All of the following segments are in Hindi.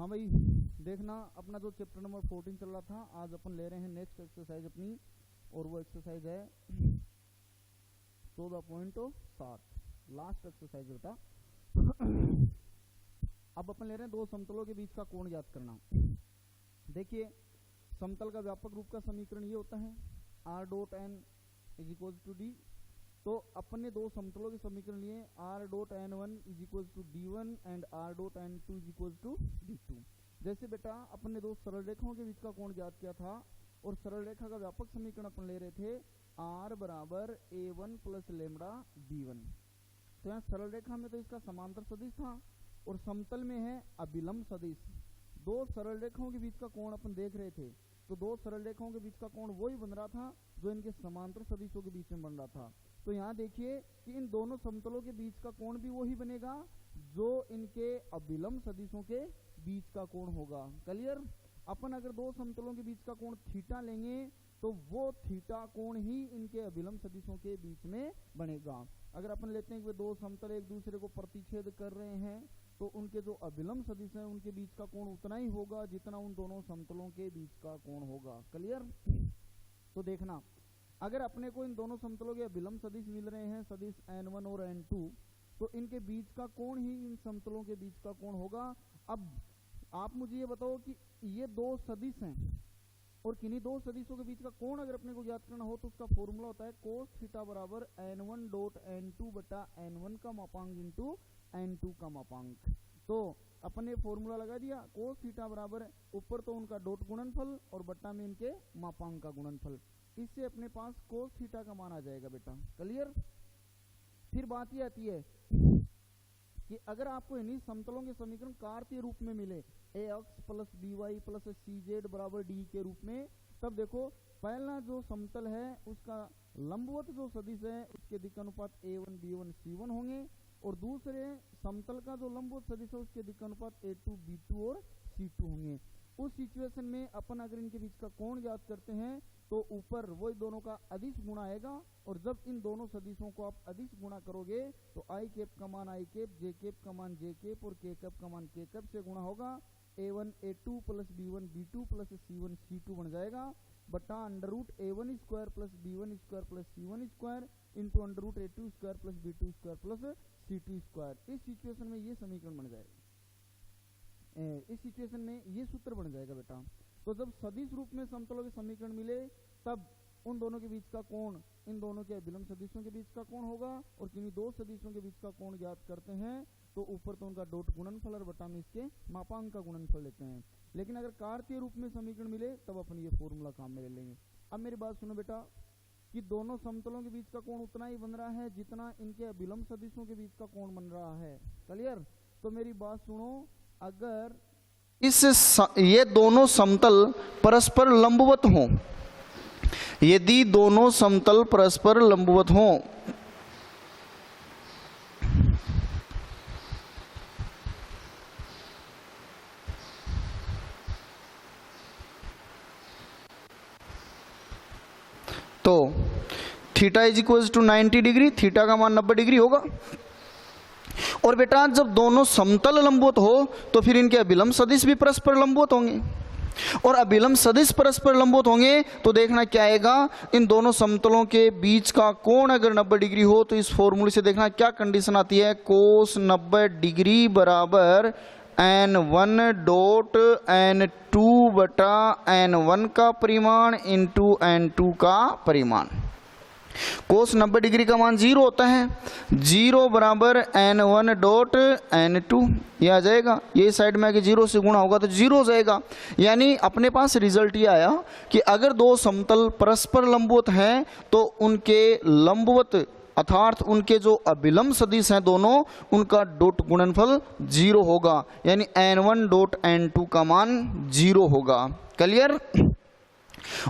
हाँ भाई देखना, अपना जो चैप्टर नंबर 14 चल रहा था, आज अपन ले रहे हैं नेक्स्ट एक्सरसाइज अपनी, और वो एक्सरसाइज है 14.7, लास्ट एक्सरसाइज बेटा। अब अपन ले रहे हैं दो समतलों के बीच का कोण ज्ञात करना। देखिए समतल का व्यापक रूप का समीकरण ये होता है r dot n is equal to D. तो अपन ने दो समतलों के समीकरण लिए, r dot n1 is equal to d1 and r dot n2 is equal to d2। जैसे बेटा अपन ने दो सरल रेखाओं के बीच का कोण ज्ञात किया था, और सरल रेखा का व्यापक समीकरण अपन ले रहे थे r बराबर a1 प्लस लेमड़ा b1। तो यहाँ सरल रेखा में तो इसका समांतर सदिश था, और समतल में है अभिलंब सदिश। दो सरल रेखाओं के बीच का कोण अपन देख रहे थे, तो दो सरल रेखाओं के बीच का कोण वही बन रहा था जो इनके समांतर सदिशों के बीच में बन रहा था। तो यहाँ देखिए कि इन दोनों समतलों के बीच का कोण भी वही बनेगा जो इनके अभिलंब सदिशों के बीच का कोण होगा। क्लियर? अपन अगर दो समतलों के बीच का कोण थीटा लेंगे तो वो थीटा कोण ही इनके अभिलंब सदिशों के बीच में बनेगा। अगर अपन लेते हैं कि दो समतल एक दूसरे को प्रतिच्छेद कर रहे हैं, तो उनके जो अभिलंब सदिश हैं उनके बीच का कोण उतना ही होगा जितना उन दोनों समतलों के बीच का कोण होगा। क्लियर? तो देखना, अगर अपने को इन दोनों समतलों के अभिलंब सदिश मिल रहे हैं, सदिश n1 और n2, तो इनके बीच का कोण ही इन समतलों के बीच का कोण होगा। अब आप मुझे ये बताओ कि ये दो सदिश हैं, और किन्हीं दो सदिशों के बीच का कोण अगर अपने को ज्ञात करना हो तो उसका फॉर्मूला होता है कोस थीटा बराबर n1 डॉट n2 बटा n1 का मापांक इंटू n2 का मापांक। तो अपन ने फॉर्मूला लगा दिया, कोस थीटा बराबर ऊपर तो उनका डॉट गुणनफल और बट्टा में इनके मापांक का गुणनफल। इससे अपने पास कोस थीटा का मान आ जाएगा बेटा। क्लियर? फिर बात ये आती है कि अगर आपको इन्हीं समतलों के समीकरण कार्तीय रूप में मिले, ax plus by plus cz बराबर d के रूप में, तब देखो पहला जो समतल है उसका लंबवत जो सदिश है उसके दिक्कनुपात a1 b1 c1 होंगे, और दूसरे समतल का जो लंबवत सदिश है उसके दिक्कनुपात a2 b2 और c2 होंगे। उस सिचुएशन में अपन अगर इनके बीच का कोण ज्ञात करते हैं तो ऊपर वही दोनों का अदिश गुणा आएगा, और जब इन दोनों सदिशों को आप अदिश गुणा करोगे तो आई कैप का मान आई कैप, जे कैप का मान जे कैप और के कैप का मान के कैप से गुणा होगा। a1 a2 plus b1 b2 plus c1 c2 बन जाएगा, बटा under root a1 square plus b1 square plus c1 square into under root a2 square plus b2 square plus c2 square. इस सिचुएशन में ये समीकरण बन जाएगा, इस सिचुएशन में ये सूत्र बन जाएगा बेटा। तो जब सदिश रूप में समतलों के समीकरण मिले तब उन दोनों के बीच का कोण इन दोनों के अभिलंब सदिशों के बीच का कोण होगा, और किन्हीं दो सदिशों के बीच का कोण ज्ञात करते हैं तो ऊपर तो उनका डॉट गुणनफल और बटा में इसके मापांक का गुणनफल लेते हैं। लेकिन अगर कार्तीय रूप में समीकरण मिले तब अपन ये फॉर्मूला काम में ले लेंगे। अब मेरी बात सुनो बेटा कि दोनों समतलों के बीच का कोण उतना ही बन रहा है जितना इनके अभिलंब सदिशों के बीच का कोण बन रहा है। क्लियर? तो मेरी बात सुनो, अगर ये दोनों समतल परस्पर लंबवत हों, यदि दोनों समतल परस्पर लंबवत हों, तो theta is equal to 90 degree, theta का मान 90 डिग्री होगा। और बेटा जब दोनों समतल लंबवत हो तो फिर इनके अभिलंब सदिश भी परस्पर लंबवत होंगे, और अभिलंब सदिश परस्पर लंबवत होंगे तो देखना क्या आएगा, इन दोनों समतलों के बीच का कोण अगर 90 डिग्री हो तो इस फॉर्मूले से देखना क्या कंडीशन आती है, कोस 90 डिग्री बराबर n1 डॉट n2 बटा n1 का परिमाण इंटू n2 का परिमाण। कोस 90 डिग्री का मान 0 होता है, 0 बराबर n1 डॉट n2, ये आ जाएगा, ये साइड में आके 0 से गुणा होगा तो 0 हो जाएगा। यानी अपने पास रिजल्ट ये आया कि अगर दो समतल परस्पर लंबवत हैं तो उनके लंबवत अर्थात उनके जो अभिलंब सदिश हैं दोनों, उनका डॉट गुणनफल 0 होगा, यानी n1 डॉट n2 का मान 0 होगा। क्लियर?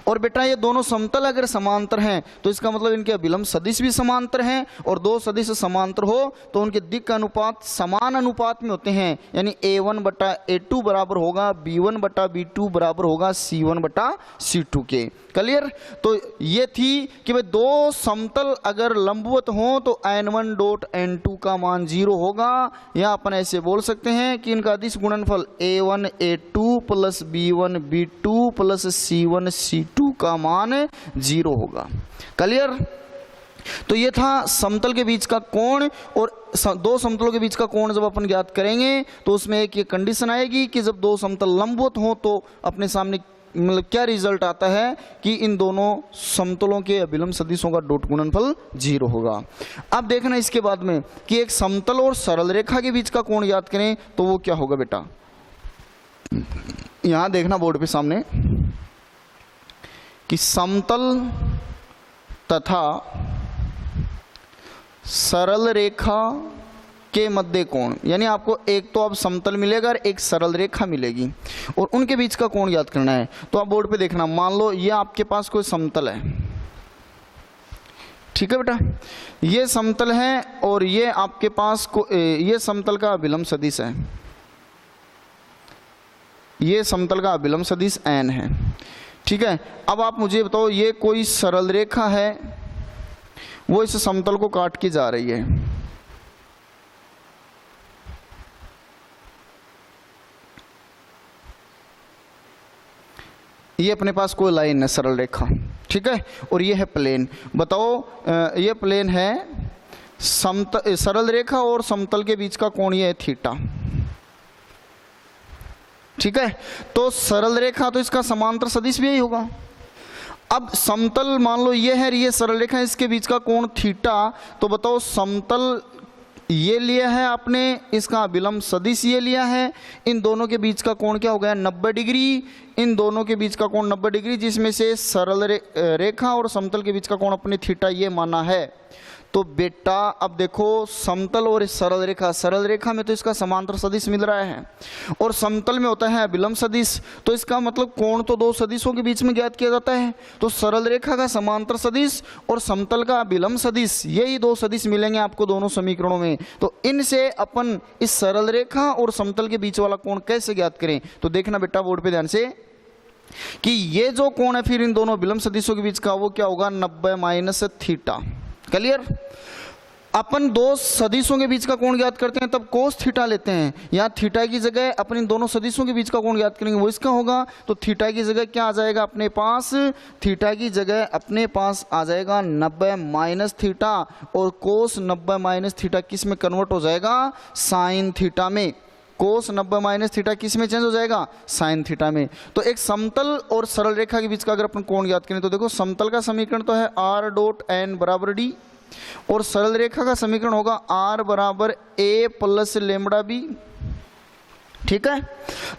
और बेटा ये दोनों समतल अगर समांतर हैं तो इसका मतलब इनके अभिलंब सदिश भी समांतर हैं, और दो सदिश समांतर हो तो उनके दिक् का अनुपात समान अनुपात में होते हैं, यानी A1 बटा A2 बराबर होगा B1 बटा B2 बराबर होगा C1 बटा C2 के। क्लियर? तो ये थी कि भाई दो समतल अगर लंबवत हो तो n1 डॉट n2 का मान 0 होगा, या अपन ऐसे बोल सकते हैं कि इनका अदिश गुणनफल A1 A2 plus B1 B2 plus C1 C2 का मान 0 होगा। क्लियर? तो ये था समतल के बीच का कोण, और दो समतलों के बीच का कोण जब अपन ज्ञात करेंगे तो उसमें एक ये कंडीशन आएगी कि जब दो समतल लंबवत हो तो अपने सामने मतलब क्या रिजल्ट आता है कि इन दोनों समतलों के अभिलंब सदिशों का डॉट गुणनफल 0 होगा। अब देखना इसके बाद में कि एक समतल और सरल रेखा के बीच का कोण ज्ञात करें तो वो क्या होगा बेटा। यहां देखना बोर्ड पे सामने कि समतल तथा सरल रेखा के मध्य कोण, यानी आपको एक तो अब समतल मिलेगा और एक सरल रेखा मिलेगी, और उनके बीच का कोण याद करना है। तो आप बोर्ड पे देखना, मान लो ये आपके पास कोई समतल है, ठीक है बेटा, ये समतल है और ये आपके पास ये समतल का अभिलंब सदिश है, ये समतल का अभिलंब सदिश n है, ठीक है। अब आप मुझे बताओ ये कोई सरल रेखा है, वो इस समतल को काट के जा रही है, ये अपने पास कोई लाइन है सरल रेखा, ठीक है, और ये है प्लेन। बताओ ये प्लेन है, सरल रेखा और समतल के बीच का कोण ये है थीटा, ठीक है। तो सरल रेखा तो इसका समांतर सदिश भी यही होगा। अब समतल मान लो ये है, ये सरल रेखा, इसके बीच का कोण थीटा, तो बताओ समतल ये लिया है आपने, इसका अभिलंब सदिश ये लिया है, इन दोनों के बीच का कोण क्या हो गया 90 डिग्री, इन दोनों के बीच का कोण 90 डिग्री, जिसमें से सरल रेखा और समतल के बीच का कोण अपने थीटा ये माना है। तो बेटा अब देखो समतल और सरल रेखा में तो इसका समांतर सदिश मिल रहा है, और समतल में होता है अभिलंब सदिश, तो इसका मतलब कोण तो दो सदिशों के बीच में ज्ञात किया जाता है। तो सरल रेखा का समांतर सदिश और समतल का अभिलंब सदिश, यही दो सदिश मिलेंगे आपको दोनों समीकरणों में। तो इनसे अपन इस सरल रेखा और समतल के बीच वाला कोण कैसे ज्ञात करें, तो देखना बेटा बोर्ड पे ध्यान से कि ये जो कोण है फिर इन दोनों अभिलंब सदिशों के बीच का, वो क्या होगा 90 माइनस थीटा। क्लियर? अपन दो सदिशों के बीच का कोण ज्ञात करते हैं तब कोस थीटा लेते हैं, यहाँ थीटा की जगह अपन इन दोनों सदिशों के बीच का कोण ज्ञात करेंगे, वो इसका होगा। तो थीटा की जगह क्या आ जाएगा अपने पास, थीटा की जगह अपने पास आ जाएगा 90 माइनस थीटा, और कोस 90 माइनस थीटा किस में कन्वर्ट हो जाएगा, साइन थीटा में। कोस 90 माइनस थीटा किस में चेंज हो जाएगा, साइन थीटा में। तो एक समतल और सरल रेखा के बीच का अगर अपन कोण ज्ञात करें तो देखो समतल का समीकरण तो है r डॉट n बराबर d, और सरल रेखा का समीकरण होगा r बराबर a प्लस लेमड़ा b, ठीक है।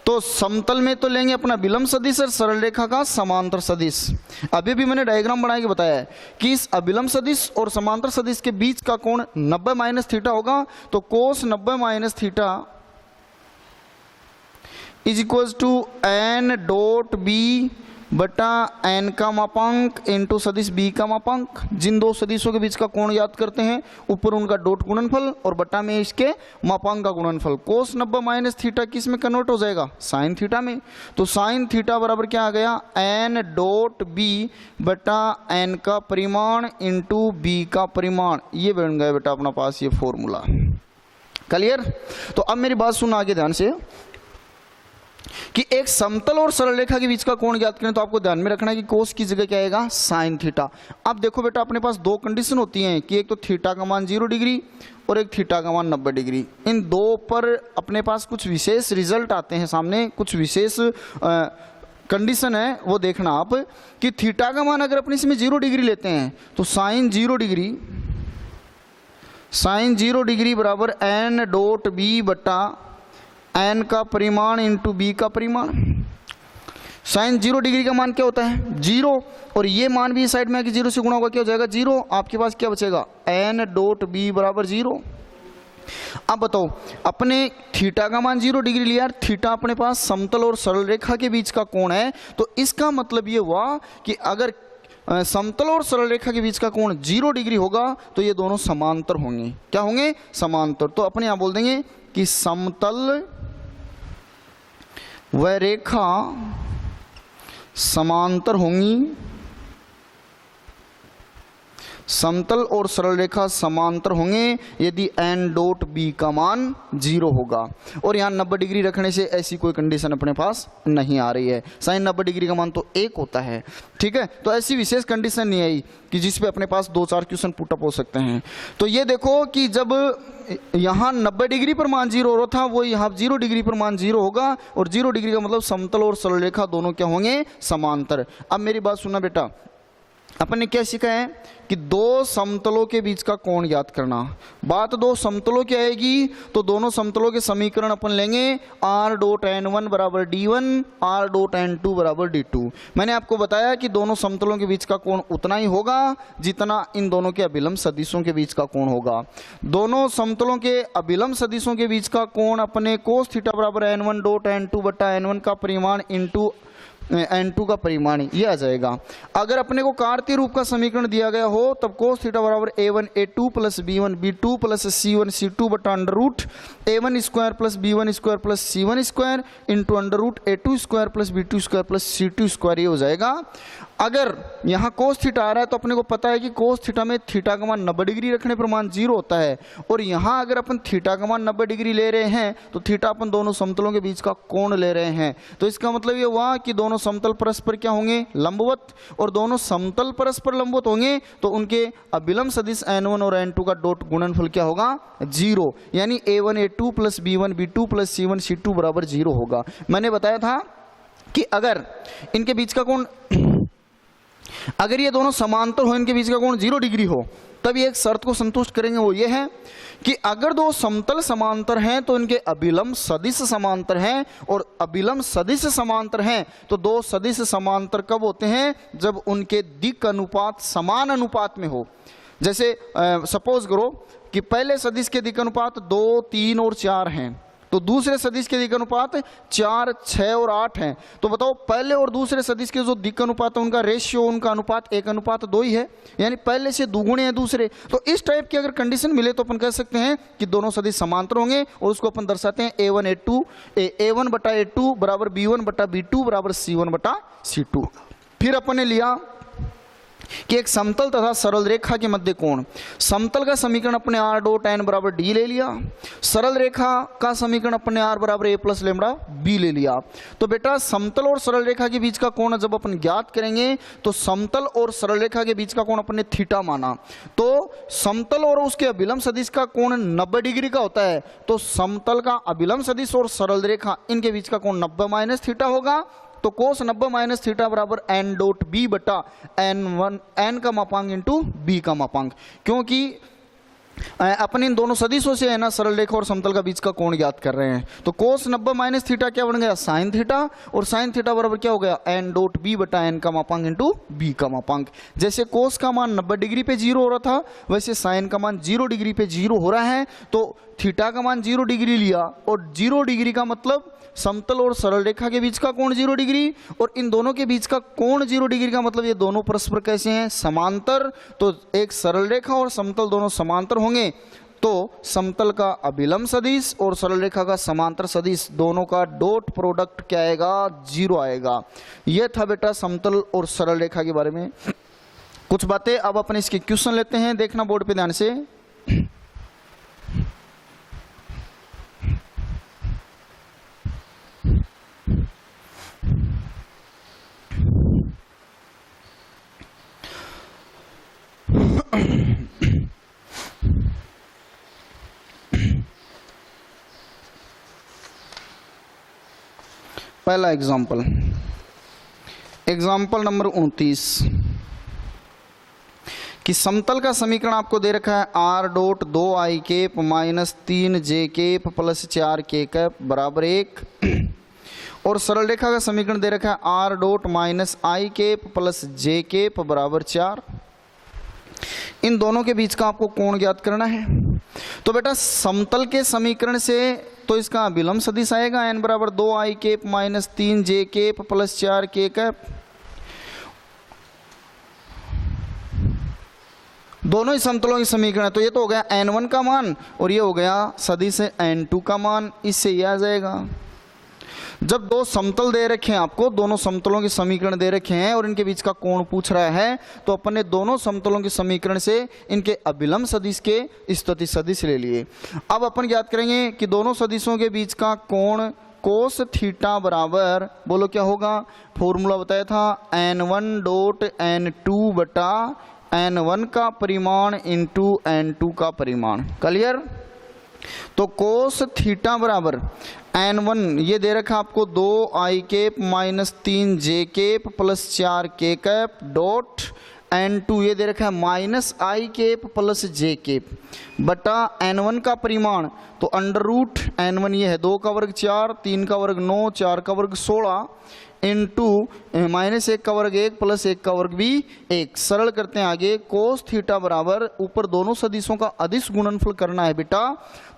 तो समतल में तो लेंगे अपना विलंब सदिश और सरल रेखा का समांतर सदिश। अभी भी मैंने डायग्राम बना के बताया है कि इस अभिलंब सदिश और समांतर सदिश के बीच का कोण 90 माइनस थीटा होगा। तो cos 90 minus theta is equal to n dot B बटा n का मापांक इंटू सदिश b का मापांक। जिन दो सदिशों के बीच का कोण याद करते हैं, ऊपर उनका डॉट गुणनफल और बटा में इसके मापांक का गुणनफल। कोस 90 माइनस थीटा किस में कन्वर्ट हो जाएगा, साइन थीटा में। तो साइन थीटा बराबर क्या आ गया, n डॉट b बटा n का परिमाण इंटू b का परिमाण। ये बन गया बेटा अपना पास ये फॉर्मूला। क्लियर? तो अब मेरी बात सुन आगे ध्यान से कि एक समतल और सरल रेखा के बीच का कोण ज्ञात करें तो आपको ध्यान में रखना है कि कोस की जगह क्या आएगा, साइन थीटा। अब देखो बेटा अपने पास दो कंडीशन होती हैं कि एक तो थीटा का मान 0 डिग्री और एक थीटा का मान 90 डिग्री। इन दो पर अपने पास कुछ विशेष रिजल्ट आते हैं सामने, कुछ विशेष कंडीशन है, वो देखना आप कि थीटा का मान अगर अपने इसमें 0 डिग्री लेते हैं तो साइन 0 डिग्री बराबर n डॉट बी बटा n का परिमाण इंटू b का परिमाण। साइन 0 डिग्री का मान क्या होता है, 0, और ये मान भी इस साइड में आके 0 से गुणा होगा, क्या हो जाएगा 0। आपके पास क्या बचेगा, n डॉट b बराबर 0, अब बताओ, अपने थीटा का मान 0 डिग्री लिया, थीटा अपने पास समतल और सरल रेखा के बीच का कोण है, तो इसका मतलब ये हुआ कि अगर समतल और सरल रेखा के बीच का कोण 0 डिग्री होगा तो ये दोनों समांतर होंगे। क्या होंगे? समांतर। तो अपने यहां बोल देंगे कि समतल व रेखा समांतर होंगी, समतल और सरल रेखा समांतर होंगे यदि n डॉट b का मान 0 होगा। और यहाँ 90 डिग्री रखने से ऐसी कोई कंडीशन अपने पास नहीं आ रही है। साइन 90 डिग्री का मान तो 1 होता है, ठीक है। तो ऐसी विशेष कंडीशन नहीं आई कि जिस पे अपने पास 2-4 क्वेश्चन पुटअप हो सकते हैं। तो ये देखो कि जब यहाँ 90 डिग्री पर मान 0 हो रहा था, वो यहाँ 0 डिग्री पर मान 0 होगा, और 0 डिग्री का मतलब समतल और सरल रेखा दोनों क्या होंगे? समांतर। अब मेरी बात सुनना बेटा, अपन ने क्या सीखा है कि दो समतलों के बीच का कोण ज्ञात करना। बात दो समतलों की आएगी तो दोनों समतलों के समीकरण अपन लेंगे r डॉट n1 बराबर d1, r डॉट n2 बराबर d2। मैंने आपको बताया कि दोनों समतलों के बीच का कोण उतना ही होगा जितना इन दोनों के अभिलंब सदिशों के बीच का कोण होगा। दोनों समतलों के अभिलंब सदिशों के बीच का कोण अपने कोस थीटा बराबर n1 डॉट n2 बटा n1 का परिमाण इंटू n2 का परिमाण ये आ जाएगा। अगर अपने को कार्तीय रूप का समीकरण दिया गया हो तब cos थीटा बराबर a1 a2 plus b1 b2 plus c1 c2 बटा under root a1 square plus b1 square plus c1 square into under root a2 square plus b2 square plus c2 square ये हो जाएगा। अगर यहाँ cos थीटा आ रहा है तो अपने को पता है कि cos थीटा में थीटा का मान 90 डिग्री रखने पर मान 0 होता है, और यहाँ अगर अपन थीटा का मान 90 डिग्री ले रहे हैं तो थीटा अपन दोनों समतलों के बीच का कोण ले रहे हैं। तो इसका मतलब ये हुआ कि दोनों समतल परस्पर क्या होंगे? लंबवत। और दोनों समतल परस्पर लंबवत होंगे तो उनके अभिलंब सदिश n1 और n2 का डॉट गुणनफल क्या होगा? 0। यानी a1 a2 plus b1 b2 plus c1 c2 बराबर 0 होगा। मैंने बताया था कि अगर इनके बीच का कोण, अगर ये दोनों समांतर हो, इनके बीच का कोण 0 डिग्री हो, तब ये एक शर्त को संतुष्ट करेंगे। वो ये है कि अगर दो समतल समांतर हैं तो इनके अभिलंब सदिश समांतर हैं, और अभिलंब सदिश समांतर हैं तो दो सदिश समांतर कब होते हैं? जब उनके दिक् अनुपात समान अनुपात में हो। जैसे सपोज करो कि पहले सदिश के दिक् अनुपात 2, 3 और 4 हैं, तो दूसरे सदिश के दिक् अनुपात 4, 6 और 8 हैं। तो बताओ पहले और दूसरे सदिश के जो दिक् अनुपात है उनका रेशियो, उनका अनुपात 1:2 ही है, यानी पहले से दुगुने हैं दूसरे। तो इस टाइप की अगर कंडीशन मिले तो अपन कह सकते हैं कि दोनों सदिश समांतर होंगे, और उसको अपन दर्शाते हैं a1 बटा a2 बराबर b1 बटा b2 बराबर c1 बटा c2। फिर अपन ने लिया कि एक समतल तथा सरल रेखा के मध्य कोण। समतल का समीकरण अपने r डॉट n बराबर d ले लिया, सरल रेखा का समीकरण अपने r बराबर a प्लस लेमड़ा b ले लिया। तो बेटा समतल और सरल रेखा के बीच का कोण जब अपन ज्ञात करेंगे तो समतल और सरल रेखा के बीच का कोण अपने थीटा माना, तो समतल और उसके अभिलंब सदिश का कोण 90 डिग्री का होता है, तो समतल का अभिलंब सदिश और सरल रेखा इनके बीच का कोण 90 माइनस थीटा होगा। तो कोस 90 माइनस थीटा बराबर n डॉट b बटा n का मापांक इंटू b का मापांक, क्योंकि अपन इन दोनों सदिशों से है ना सरल रेखा और समतल का बीच का कोण ज्ञात कर रहे हैं। तो कोस 90 माइनस थीटा क्या बन गया? साइन थीटा, और साइन थीटा बराबर क्या हो गया? n डॉट b बटा n का मापांक इंटू b का मापांक। जैसे कोस का मान 90 डिग्री पे 0 हो रहा था, वैसे साइन का मान 0 डिग्री पे 0 हो रहा है। तो थीटा का मान 0 डिग्री लिया, और 0 डिग्री का मतलब समतल और सरल रेखा के बीच का कोण 0 डिग्री, और इन दोनों के बीच का कोण 0 डिग्री का मतलब ये दोनों परस्पर कैसे हैं? समांतर। तो एक सरल रेखा और समतल दोनों समांतर होंगे तो समतल का अभिलंब सदिश और सरल रेखा का समांतर सदिश दोनों का डॉट प्रोडक्ट क्या आएगा? 0 आएगा। यह था बेटा समतल और सरल रेखा के बारे में कुछ बातें। अब अपन इसके क्वेश्चन लेते हैं, देखना बोर्ड पे ध्यान से। पहला एग्जाम्पल नंबर 29 कि समतल का समीकरण आपको दे रखा है r dot 2i cap minus 3j cap plus 4k cap बराबर 1, और सरल रेखा का समीकरण दे रखा है r dot minus i cap plus j cap बराबर 4। इन दोनों के बीच का आपको कोण ज्ञात करना है। तो बेटा समतल के समीकरण से तो इसका अभिलंब सदिश आएगा n बराबर 2i cap minus 3j cap plus 4k cap. दोनों ही समतलों के समीकरण है, तो ये तो हो गया n1 का मान और ये हो गया सदिश n2 का मान, इससे ये आ जाएगा। जब दो समतल दे रखे हैं आपको, दोनों समतलों के समीकरण दे रखे हैं और इनके बीच का कोण पूछ रहा है, तो अपन ने दोनों समतलों के समीकरण से इनके अभिलंब सदिश के स्थिति सदिश ले लिए। अब अपन ज्ञात करेंगे कि दोनों सदिशों के बीच का कोण कोस थीटा बराबर, बोलो क्या होगा, फॉर्मूला बताया था n1 डॉट n2 बटा n1 का परिमाण इंटू n2 का परिमाण। क्लियर? तो कोस थीटा बराबर n1 ये दे रखा आपको 2i cap minus 3j cap plus 4k cap dot n2 ये दे रखा है minus i cap plus j cap बटा n1 का परिमाण, तो अंडर रूट n1 ये है 2 का वर्ग 4, 3 का वर्ग 9, 4 का वर्ग 16 इंटू माइनस 1 का वर्ग 1 प्लस 1 का वर्ग भी 1। सरल करते हैं आगे, कोस थीटा बराबर ऊपर दोनों सदिशों का अदिश गुणनफल करना है बेटा,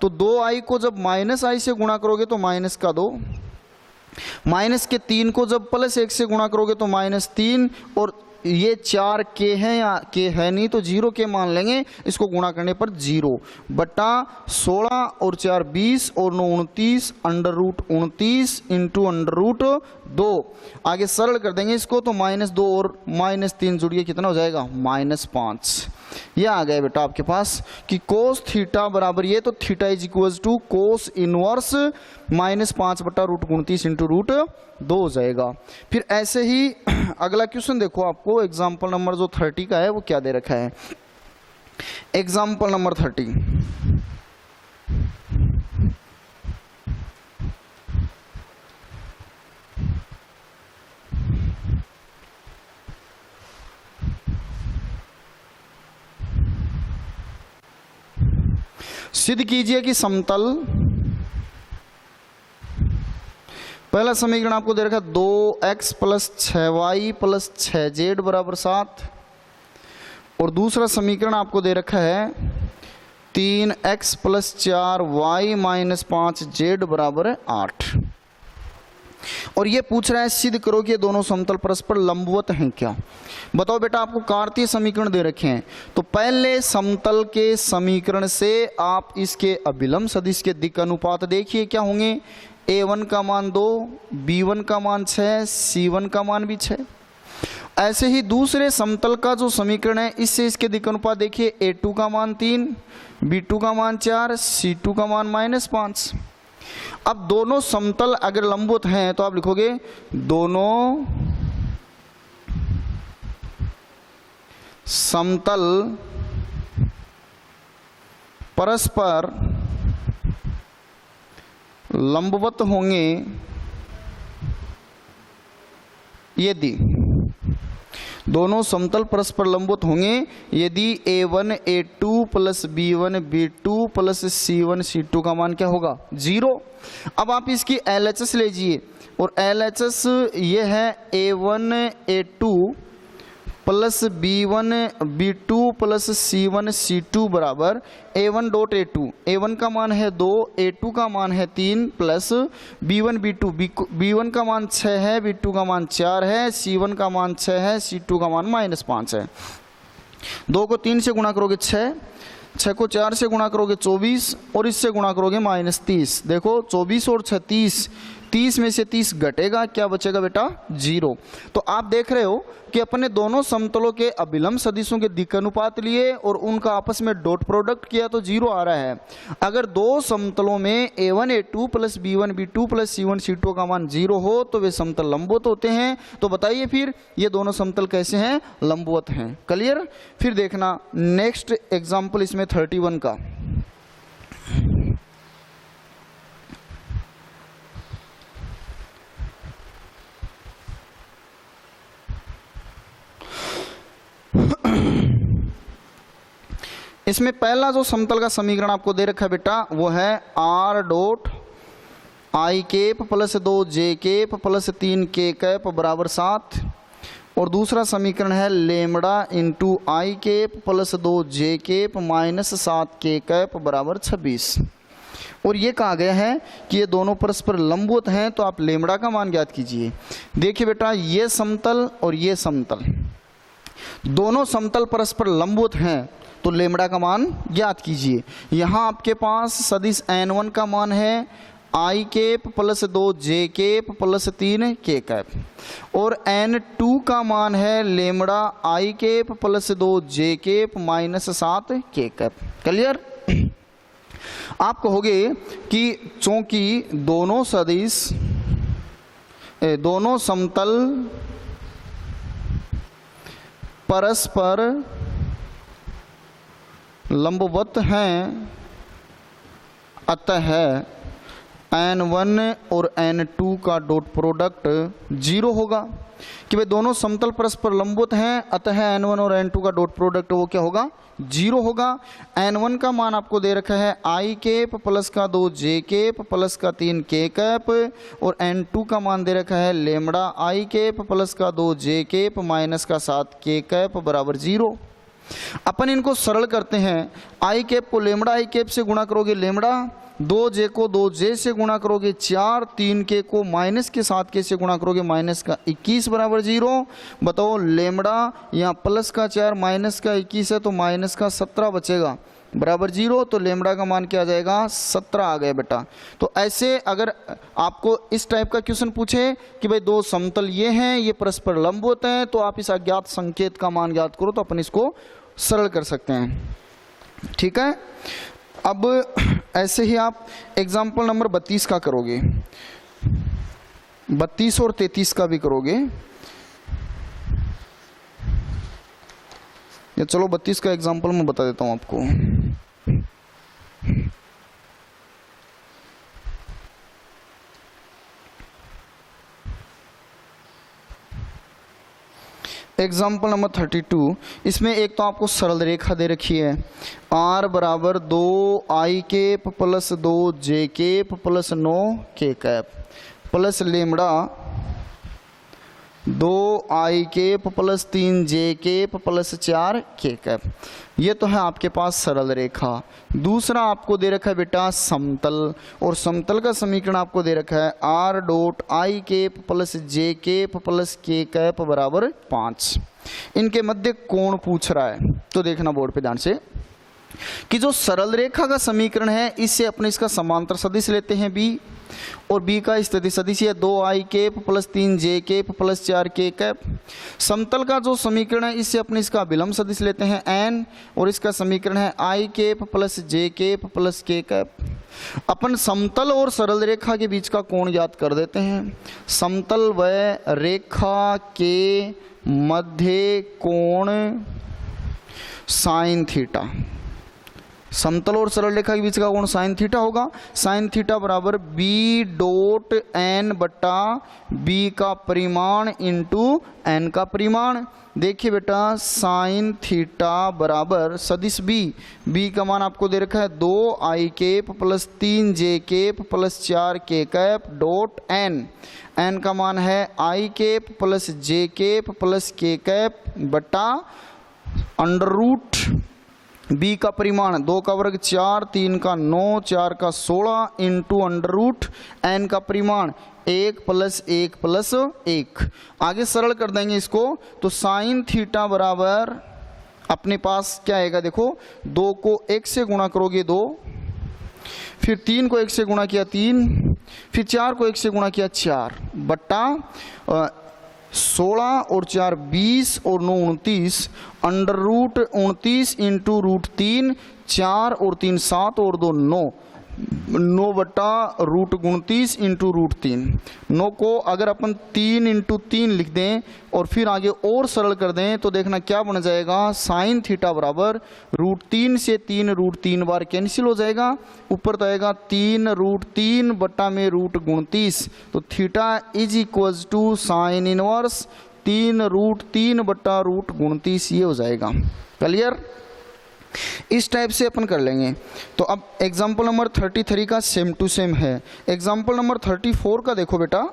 तो 2i को जब माइनस i से गुणा करोगे तो माइनस का 2, माइनस के 3 को जब प्लस 1 से गुणा करोगे तो माइनस 3, और ये 4k है या k है नहीं तो 0 के मान लेंगे, इसको गुणा करने पर 0 बटा 16 और 4 20 और 9 29 under root 29 into under root 2। आगे सरल कर देंगे इसको, तो माइनस 2 और माइनस 3 जुड़िए कितना हो जाएगा, माइनस 5। यह आ गया बेटा आपके पास कि कोस थीटा बराबर ये, तो theta is equal to cos inverse minus 5 बटा रूट 29 इंटू रूट 2 हो जाएगा। फिर ऐसे ही अगला क्वेश्चन देखो, आपको एग्जाम्पल नंबर जो 30 का है वो क्या दे रखा है। एग्जाम्पल नंबर 30, सिद्ध कीजिए कि समतल, पहला समीकरण आपको दे रखा है 2x plus 6y plus 6z बराबर 7, और दूसरा समीकरण आपको दे रखा है 3x plus 4y minus 5z बराबर 8, और ये पूछ रहा है सिद्ध करो कि ये दोनों समतल परस्पर लंबवत हैं क्या। बताओ बेटा, आपको कार्तीय समीकरण दे रखे हैं, तो पहले समतल के समीकरण से आप इसके अभिलंब सदिश के दिक् अनुपात देखिए क्या होंगे। a1 का मान 2, b1 का मान 6, c1 का मान भी 6। ऐसे ही दूसरे समतल का जो समीकरण है, इससे इसके दिक् अनुपात देखिए, a2 का मान 3, b2 का मान 4, c2 का मान -5। अब दोनों समतल अगर लंबवत हैं तो आप लिखोगे दोनों समतल परस्पर लंबवत होंगे यदि, दोनों समतल परस्पर लंबवत होंगे यदि a1 a2 plus b1 b2 plus c1 c2 का मान क्या होगा, 0। अब आप इसकी LHS लीजिए, और LHS ये है a1 a2 plus b1 b2 plus c1 c2 बराबर a1 डॉट a2, a1 का मान है 2, a2 का मान है 3 प्लस b1 b2, b1 का मान 6 है, b2 का मान 4 है, c1 का मान 6 है, c2 का मान -5 है। 2 को 3 से गुणा करोगे 6, 6 को 4 से गुणा करोगे 24, और इससे गुणा करोगे -30। देखो 24 और 6 30, 30 में से 30 घटेगा, क्या बचेगा बेटा, 0। तो आप देख रहे हो कि अपने दोनों समतलों के अभिलंब सदिशों के दिक् अनुपात लिए और उनका आपस में डॉट प्रोडक्ट किया तो 0 आ रहा है। अगर दो समतलों में a1 a2 plus b1 b2 plus c1 c2 का मान 0 हो तो वे समतल लंबवत होते हैं। तो बताइए फिर ये दोनों समतल कैसे हैं, लंबवत हैं। क्लियर? फिर देखना नेक्स्ट एग्जाम्पल इसमें 31 का। इसमें पहला जो समतल का समीकरण आपको दे रखा है बेटा वो है r dot i cap plus 2j cap plus 3k cap बराबर 7, और दूसरा समीकरण है lambda into I cap plus 2 J cap minus 7 K cap बराबर 26। और ये कहा गया है कि ये दोनों परस्पर लंबवत हैं, तो आप लेमड़ा का मान ज्ञात कीजिए। देखिए बेटा, ये समतल और ये समतल, दोनों समतल परस्पर लंबवत हैं, तो लेमड़ा का मान ज्ञात कीजिए। यहाँ आपके पास सदिश n1 का मान है I cap plus 2 J cap plus 3 K cap, और n2 का मान है lambda I cap plus 2 J cap minus 7 K cap. Clear? आप कहोगे कि चूंकि दोनों सदिश दोनों समतल परस्पर लंबवत हैं, अतः n1 और n2 का डॉट प्रोडक्ट 0 होगा। कि भाई दोनों समतल परस्पर लंबवत हैं, अतः n1 और n2 का डॉट प्रोडक्ट वो क्या होगा? 0 होगा। n1 का मान आपको दे रखा है आई केप प्लस का 2 जे केप प्लस का 3 के कैप, और n2 का मान दे रखा है लेमड़ा आई केप प्लस का 2 जे केप माइनस का 7 के कैप बराबर 0। अपन इनको सरल करते हैं। आई केप को लेमड़ा आई केप से गुणा करोगे लेमड़ा, 2 जे को 2 जे से गुणा करोगे 4, 3 के को माइनस के 7 के से गुणा करोगे माइनस का 21 बराबर 0। बताओ लेमड़ा यहाँ प्लस का 4 माइनस का 21 है, तो माइनस का 17 बचेगा बराबर 0। तो लेमड़ा का मान क्या आ जाएगा? 17 आ गया बेटा। तो ऐसे अगर आपको इस टाइप का क्वेश्चन पूछे कि भाई दो समतल ये हैं, ये परस्पर लंबवत हैं, तो आप इस अज्ञात संकेत का मान ज्ञात करो, तो अपन इसको सरल कर सकते हैं। ठीक है, अब ऐसे ही आप एग्जाम्पल नंबर 32 का करोगे, 32 और 33 का भी करोगे। या चलो 32 का एग्जाम्पल मैं बता देता हूं आपको। एग्जाम्पल नंबर 32, इसमें एक तो आपको सरल रेखा दे रखी है, r बराबर 2 I cap plus 2 J cap plus 9 K cap plus lambda 2 I cap plus 3 J cap plus 4 K cap. ये तो है आपके पास सरल रेखा। दूसरा आपको दे रखा है बेटा समतल, और समतल का समीकरण आपको दे रखा है r dot I cap plus J cap plus K cap बराबर 5। इनके मध्य कोण पूछ रहा है, तो देखना बोर्ड पे ध्यान से कि जो सरल रेखा का समीकरण है, इससे अपने इसका समांतर सदिश लेते हैं b, और b का स्थिति सदिश है 2 I cap plus 3 J cap plus 4 K cap. समतल का जो समीकरण है, इससे अपने इसका विलंब सदिश लेते हैं n, और इसका समीकरण है I cap plus J cap plus K cap. अपन समतल और सरल रेखा के बीच का कोण ज्ञात कर देते हैं। समतल व रेखा के मध्य कोण साइन थीटा, समतल और सरल रेखा के बीच का कोण साइन थीटा होगा। साइन थीटा बराबर बी डॉट एन बटा बी का परिमाण इंटू एन का परिमाण। देखिए बेटा, साइन थीटा बराबर सदिश बी का मान आपको दे रखा है 2 I cap plus 3 J cap plus 4 K cap dot N का मान है I cap plus J cap plus K cap बटा अंडर रूट बी का परिमाण 2 का वर्ग 4, 3 का 9, 4 का 16 इंटू अंडर रूट एन का परिमाण 1 प्लस 1 प्लस 1। आगे सरल कर देंगे इसको, तो साइन थीटा बराबर अपने पास क्या आएगा? देखो, 2 को 1 से गुणा करोगे 2, फिर 3 को 1 से गुणा किया 3, फिर 4 को 1 से गुणा किया 4 बट्टा 16 और 4 20 और 9 29 अंडर रूट 29 इंटू रूट 3, 4 और 3 7 और 2 9 बट्टा रूट 29 इंटू रूट 3। 9 को अगर अपन 3 इंटू 3 लिख दें और फिर आगे और सरल कर दें, तो देखना क्या बन जाएगा? साइन थीटा बराबर रूट 3 से 3 रूट 3 बार कैंसिल हो जाएगा, ऊपर तो आएगा 3 रूट 3 बट्टा में रूट 29। तो theta is equals to sine inverse 3 root 3 बट्टा रूट 29, ये हो जाएगा। क्लियर? इस टाइप से अपन कर लेंगे। तो अब एग्जाम्पल नंबर 33 का सेम टू सेम है। एग्जाम्पल नंबर 34 का देखो बेटा,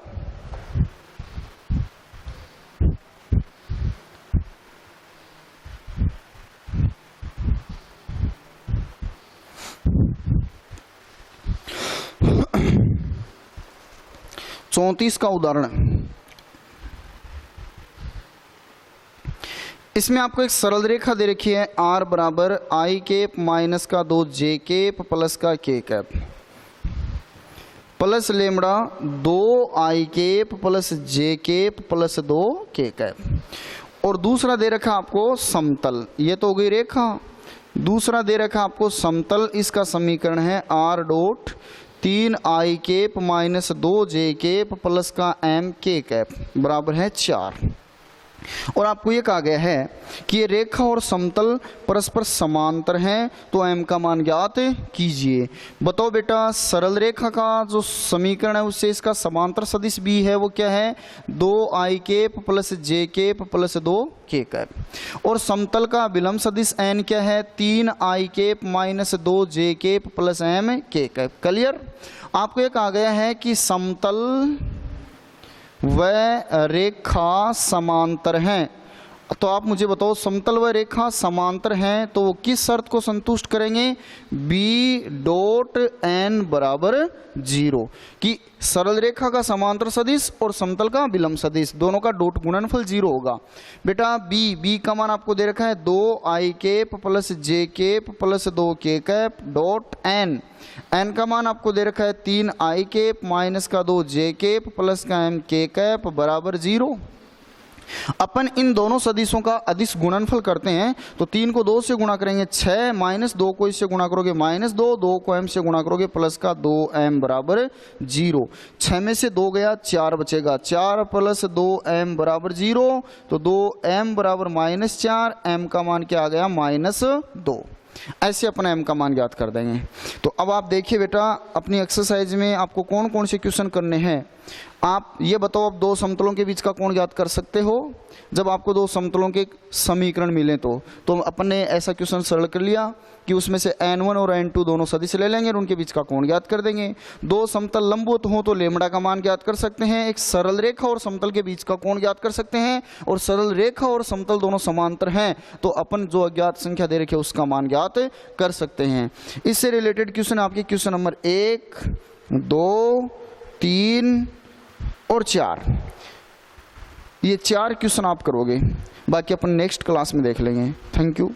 34 का उदाहरण। इसमें आपको एक सरल रेखा दे रखी है, r बराबर आई कैप माइनस का 2 जे कैप प्लस का के कैप प्लस लेमड़ा 2 आई कैप प्लस जे कैप प्लस 2 के कैप। और दूसरा दे रखा आपको समतल, ये तो हो गई रेखा। दूसरा दे रखा आपको समतल, इसका समीकरण है r डॉट 3 आई कैप माइनस 2 जे कैप प्लस का m के कैप बराबर है 4। और आपको ये कहा गया है कि ये रेखा और समतल परस्पर समांतर हैं, तो m का मान ज्ञात कीजिए। बताओ बेटा, सरल रेखा का जो समीकरण है उससे इसका समांतर सदिश b है वो क्या है, 2 आई कैप प्लस जे कैप प्लस 2 के कैप। और समतल का विलंब सदिश n क्या है, 3 आई कैप माइनस 2 जे कैप प्लस m के कैप। क्लियर। आपको ये कहा गया है कि समतल व रेखा समांतर हैं, तो आप मुझे बताओ समतल व रेखा समांतर हैं तो वो किस शर्त को संतुष्ट करेंगे, b डॉट n बराबर 0, कि सरल रेखा का समांतर सदिश और समतल का विलंब सदिश दोनों का डॉट गुणनफल 0 होगा। बेटा b का मान आपको दे रखा है 2 आई कैप प्लस जे कैप प्लस 2 के कैप डॉट n का मान आपको दे रखा है 3 आई कैप माइनस का 2 जे कैप प्लस का m के कैप बराबर 0। अपन इन दोनों सदिशों का अदिश गुणनफल करते हैं तो 3 को 2 से गुणा करेंगे 6, माइनस 2 को इससे गुणा करोगे माइनस 2, 2 को m से गुणा करोगे प्लस का 2m बराबर 0। 6 में से 2 गया 4 बचेगा, 4 प्लस 2m बराबर 0, तो 2m बराबर -4, m का मान क्या आ गया -2। ऐसे अपना m का मान ज्ञात कर देंगे। तो अब आप देखिए बेटा, अपनी एक्सरसाइज में आपको कौन कौन से क्वेश्चन करने हैं। आप ये बताओ, आप दो समतलों के बीच का कोण ज्ञात कर सकते हो जब आपको दो समतलों के समीकरण मिले तो अपन ने ऐसा क्वेश्चन सरल कर लिया कि उसमें से n1 और n2 दोनों सदिश ले लेंगे और उनके बीच का कोण ज्ञात कर देंगे। दो समतल लंबवत हो तो लेमड़ा का मान ज्ञात कर सकते हैं, एक सरल रेखा और समतल के बीच का कोण ज्ञात कर सकते हैं, और सरल रेखा और समतल दोनों समांतर हैं तो अपन जो अज्ञात संख्या दे रखी है उसका मान ज्ञात कर सकते हैं। इससे रिलेटेड क्वेश्चन आपके क्वेश्चन नंबर 1, 2, 3 और 4, ये 4 क्वेश्चन आप करोगे, बाकी अपन नेक्स्ट क्लास में देख लेंगे। Thank you.